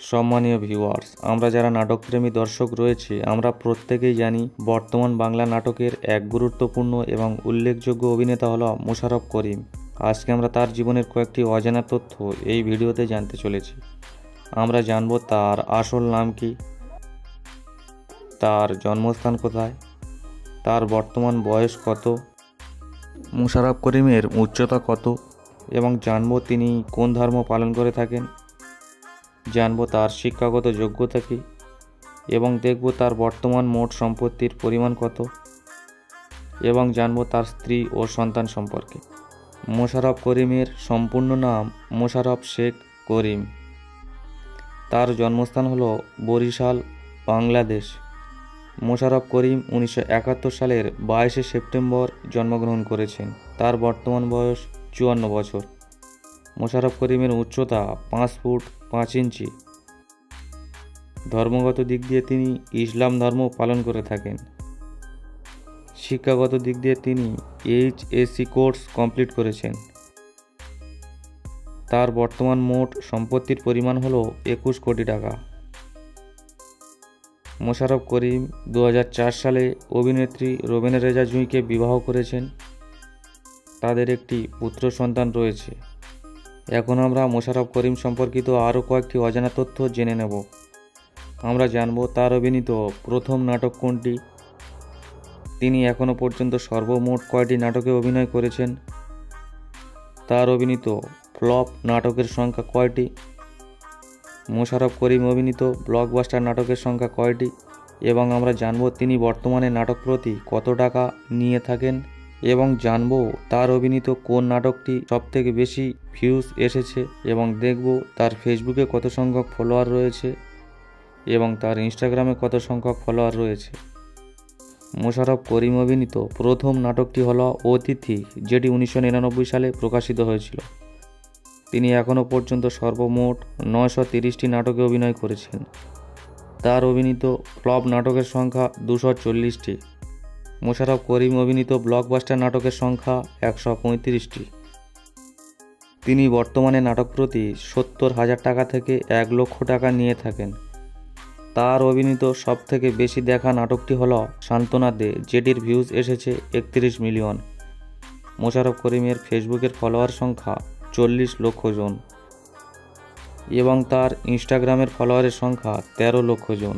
সম্মানীয় ভিউয়ার্স, আমরা যারা নাটকপ্রেমী দর্শক রয়েছে আমরা প্রত্যেকেই জানি বর্তমান বাংলা নাটকের এক গুরুত্বপূর্ণ এবং উল্লেখযোগ্য অভিনেতা হলো মোশাররফ করিম। আজকে আমরা তার জীবনের কয়েকটি অজানা তথ্য এই ভিডিওতে জানতে চলেছি। আমরা জানব তার আসল নাম কি, তার জন্মস্থান কোথায়, তার বর্তমান বয়স কত, মোশাররফ করিমের উচ্চতা কত এবং জানব তিনি কোন ধর্ম পালন করে থাকেন। জানব তার শিক্ষাগত যোগ্যতা কী এবং দেখব তার বর্তমান মোট সম্পত্তির পরিমাণ কত এবং জানব তার স্ত্রী ও সন্তান সম্পর্কে। মোশাররফ করিমের সম্পূর্ণ নাম মোশাররফ শেখ করিম। তার জন্মস্থান হলো বরিশাল, বাংলাদেশ। মোশাররফ করিম 1971 সালের 22শে সেপ্টেম্বর জন্মগ্রহণ করেছেন। তার বর্তমান বয়স 54 বছর। মোশাররফ করিমের উচ্চতা 5 ফুট 5 ইঞ্চি। ধর্মগত দিক দিয়ে তিনি ইসলাম ধর্ম পালন করে থাকেন। শিক্ষাগত দিক দিয়ে তিনি HSC কোর্স কমপ্লিট করেছেন। তার বর্তমান মোট সম্পত্তির পরিমাণ হলো 21 কোটি টাকা। মোশাররফ করিম 2004 সালে অভিনেত্রী রবিনা রেজা জুঁইকে বিবাহ করেছেন। তাদের একটি পুত্র সন্তান রয়েছে। এখন আমরা মোশাররফ করিম সম্পর্কিত আরও কয়েকটি অজানা তথ্য জেনে নেব। আমরা জানব তার অভিনীত প্রথম নাটক কোনটি, তিনি এখনও পর্যন্ত সর্বমোট কয়টি নাটকে অভিনয় করেছেন, তার অভিনীত ফ্লপ নাটকের সংখ্যা কয়টি, মোশাররফ করিম অভিনীত ব্লকবাস্টার নাটকের সংখ্যা কয়টি এবং আমরা জানব তিনি বর্তমানে নাটক প্রতি কত টাকা নিয়ে থাকেন এবং জানব তার অভিনীত কোন নাটকটি সবথেকে বেশি ভিউজ এসেছে এবং দেখব তার ফেসবুকে কত সংখ্যক ফলোয়ার রয়েছে এবং তার ইনস্টাগ্রামে কত সংখ্যক ফলোয়ার রয়েছে। মোশাররফ করিম অভিনীত প্রথম নাটকটি হলো অতিথি, যেটি 1999 সালে প্রকাশিত হয়েছিল। তিনি এখনও পর্যন্ত সর্বমোট 930টি নাটকে অভিনয় করেছেন। তার অভিনীত ফ্লপ নাটকের সংখ্যা 240টি। মোশাররফ করিম অভিনীত ব্লকবাস্টার নাটকের সংখ্যা 135টি। তিনি বর্তমানে নাটক প্রতি 70,000 টাকা থেকে 1 লক্ষ টাকা নিয়ে থাকেন। তার অভিনীত সবথেকে বেশি দেখা নাটকটি হলো সান্ত্বনা দে, যেটির ভিউজ এসেছে 31 মিলিয়ন। মোশাররফ করিমের ফেসবুকের ফলোয়ার সংখ্যা 40 লক্ষ জন এবং তার ইনস্টাগ্রামের ফলোয়ারের সংখ্যা 13 লক্ষ জন।